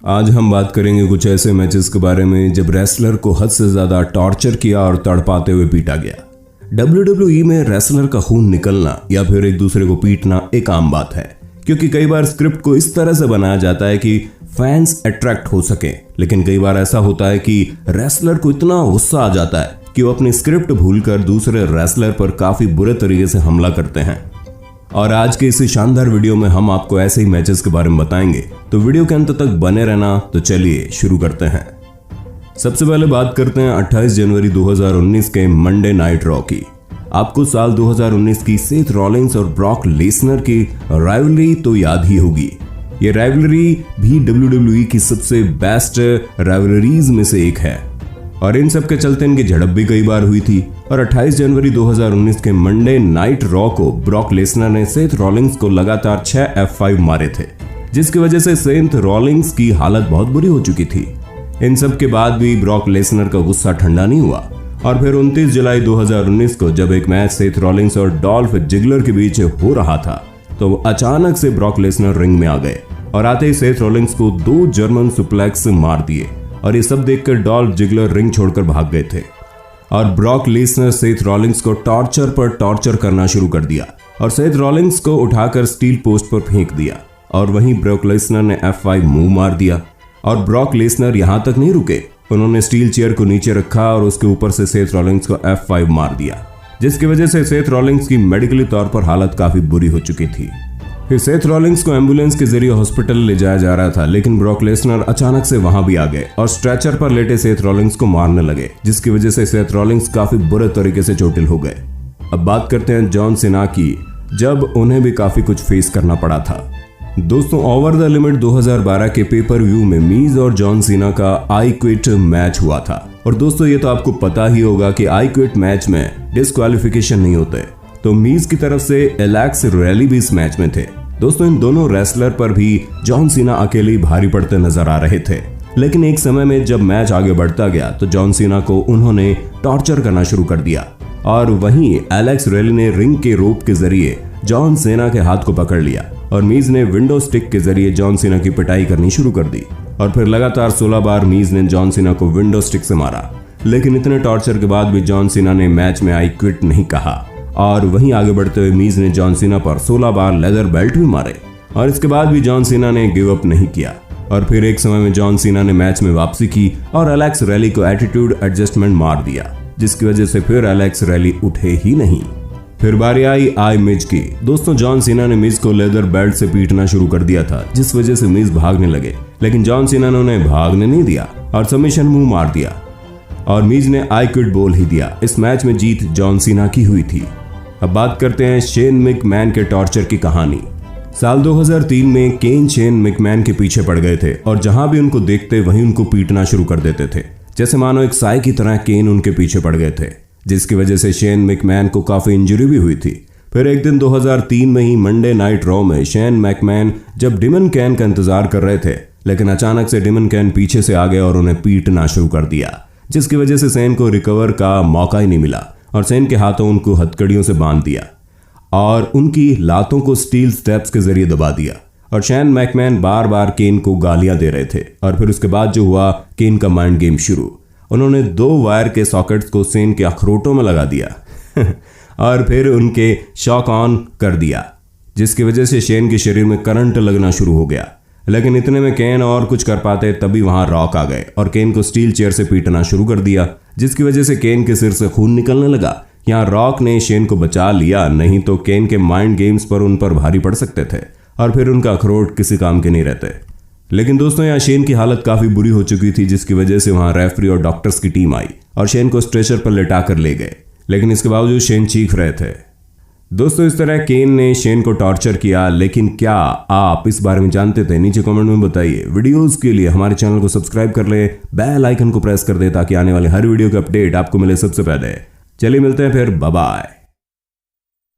आज हम बात करेंगे कुछ ऐसे मैचेस के बारे में जब रेसलर को हद से ज्यादा टॉर्चर किया और तड़पाते हुए पीटा गया। WWE में रेसलर का खून निकलना या फिर एक दूसरे को पीटना एक आम बात है, क्योंकि कई बार स्क्रिप्ट को इस तरह से बनाया जाता है कि फैंस अट्रैक्ट हो सके। लेकिन कई बार ऐसा होता है कि रेसलर को इतना गुस्सा आ जाता है कि वो अपनी स्क्रिप्ट भूलकर दूसरे रेसलर पर काफी बुरे तरीके से हमला करते हैं। और आज के इस शानदार वीडियो में हम आपको ऐसे ही मैचेस के बारे में बताएंगे, तो वीडियो के अंत तक बने रहना। तो चलिए शुरू करते हैं। सबसे पहले बात करते हैं 28 जनवरी 2019 के मंडे नाइट रॉ की। आपको साल 2019 की सेथ रॉलिंस और ब्रॉक लेसनर की राइवलरी तो याद ही होगी। ये राइवलरी भी WWE की सबसे बेस्ट राइवलरीज में से एक है और इन सब के चलते इनकी झड़प भी कई बार हुई थी। और 28 जनवरी 2019 के मंडे नाइट रॉ को ब्रॉक लेसनर ने सेथ रॉलिंस को लगातार 6 F5 मारे थे, जिसकी वजह से सेथ रॉलिंस की हालत बहुत बुरी हो चुकी थी। इन सब के बाद भी ब्रॉक लेसनर का गुस्सा ठंडा नहीं हुआ और फिर 29 जुलाई 2019 को जब एक मैच सेथ रॉलिंस और डॉल्फ जिगलर के बीच हो रहा था, तो अचानक से ब्रॉक लेसनर रिंग में आ गए और आते ही सेथ रॉलिंस को 2 जर्मन सुप्लेक्स मार दिए। और ये सब देखकर डॉल्फ जिगलर रिंग छोड़कर भाग गए थे और ब्रॉक लेसनर सेथ रॉलिंस को टॉर्चर पर टॉर्चर करना शुरू कर दिया और सेथ रॉलिंस को उठाकर स्टील पोस्ट पर फेंक दिया। और वहीं ब्रॉक लेसनर ने F5 मूव मार दिया और ब्रॉक लेसनर यहां तक नहीं रुके, उन्होंने स्टील चेयर को नीचे रखा और उसके ऊपर से सेथ रॉलिंस को F5 मार दिया, जिसकी वजह से सेथ रॉलिंस की मेडिकली तौर पर हालत काफी बुरी हो चुकी थी। फिर सेथ रॉलिंस को एम्बुलेंस के जरिए हॉस्पिटल ले जाया जा रहा था, लेकिन ब्रॉक लेसनर अचानक से वहां भी आ गए और स्ट्रेचर पर लेटे सेथ रॉलिंस को मारने लगे, जिसकी वजह से सेथ रॉलिंस काफी बुरे तरीके से चोटिल हो गए। अब बात करते हैं जॉन सीना की, जब उन्हें भी काफी कुछ फेस करना पड़ा था। दोस्तों, ओवर द लिमिट 2012 के पेपर व्यू में मीज और जॉन सीना का आई क्विट मैच हुआ था। और दोस्तों, ये तो आपको पता ही होगा कि आई क्विट मैच में डिस्क्वालिफिकेशन नहीं होते, तो मीज की तरफ से एलेक्स रैली भी इस मैच में थे। दोस्तों, इन दोनों रेसलर पर भी जॉन सीना अकेले ही भारी पड़ते नजर आ रहे थे। लेकिन एक समय में जब मैच आगे बढ़ता गया तो जॉन सीना को उन्होंने टॉर्चर करना शुरू कर दिया और वहीं एलेक्स रैली ने रिंग के रोप के जरिए जॉन सीना के हाथ को पकड़ लिया और मीज ने विंडो स्टिक के जरिए जॉन सीना की पिटाई करनी शुरू कर दी। और फिर लगातार 16 बार मीज ने जॉन सीना को विंडो स्टिक से मारा। लेकिन इतने टॉर्चर के बाद भी जॉन सीना ने मैच में आई क्विट नहीं कहा और वहीं आगे बढ़ते हुए मीज ने जॉन सीना पर 16 बार लेदर बेल्ट भी मारे और इसके बाद भी जॉन सीना ने गिव अप नहीं किया। और फिर एक समय में जॉन सीना ने मैच में वापसी की और एलेक्स रैली को एटीट्यूड एडजस्टमेंट मार दिया, जिसकी वजह से फिर एलेक्स रैली उठे ही नहीं। फिर बारी आई मिज की। दोस्तों, जॉन सीना ने मिज को लेदर बेल्ट से पीटना शुरू कर दिया था, जिस वजह से मिज भागने लगे, लेकिन जॉन सीना ने उन्हें भागने नहीं दिया और सबमिशन मूव मार दिया और मिज ने आई क्विट बोल ही दिया। इस मैच में जीत जॉन सीना की हुई थी। अब बात करते हैं शेन मैकमैन के टॉर्चर की कहानी। साल 2003 में केन शेन मैकमैन के पीछे पड़ गए थे और जहां भी उनको देखते वहीं उनको पीटना शुरू कर देते थे, जैसे मानो एक साए की तरह केन उनके पीछे पड़ गए थे, जिसकी वजह से शेन मैकमैन को काफी इंजरी भी हुई थी। फिर एक दिन 2003 में ही मंडे नाइट रॉ में शेन मैकमैन जब डेमन कैन का इंतजार कर रहे थे, लेकिन अचानक से डेमन कैन पीछे से आ गए और उन्हें पीटना शुरू कर दिया, जिसकी वजह से शेन को रिकवर का मौका ही नहीं मिला और शेन के हाथों उनको हथकड़ियों से बांध दिया और उनकी लातों को स्टील स्टेप्स के जरिए दबा दिया। और शेन मैकमैन बार बार केन को गालियां दे रहे थे। और फिर उसके बाद जो हुआ, केन का माइंड गेम शुरू। उन्होंने 2 वायर के सॉकेट्स को शेन के अखरोटों में लगा दिया और फिर उनके शॉक ऑन कर दिया, जिसकी वजह से शेन के शरीर में करंट लगना शुरू हो गया। लेकिन इतने में केन और कुछ कर पाते तभी वहां रॉक आ गए और केन को स्टील चेयर से पीटना शुरू कर दिया, जिसकी वजह से केन के सिर से खून निकलने लगा। यहाँ रॉक ने शेन को बचा लिया, नहीं तो केन के माइंड गेम्स पर उन पर भारी पड़ सकते थे और फिर उनका अखरोट किसी काम के नहीं रहते। लेकिन दोस्तों, यहाँ शेन की हालत काफी बुरी हो चुकी थी, जिसकी वजह से वहां रेफरी और डॉक्टर्स की टीम आई और शेन को स्ट्रेचर पर लेटा कर ले गए। लेकिन इसके बावजूद शेन चीख रहे थे। दोस्तों, इस तरह केन ने शेन को टॉर्चर किया, लेकिन क्या आप इस बारे में जानते थे? नीचे कमेंट में बताइए। वीडियोस के लिए हमारे चैनल को सब्सक्राइब कर ले, बेल आइकन को प्रेस कर दे ताकि आने वाले हर वीडियो का अपडेट आपको मिले सबसे पहले। चलिए मिलते हैं फिर, बाय बाय।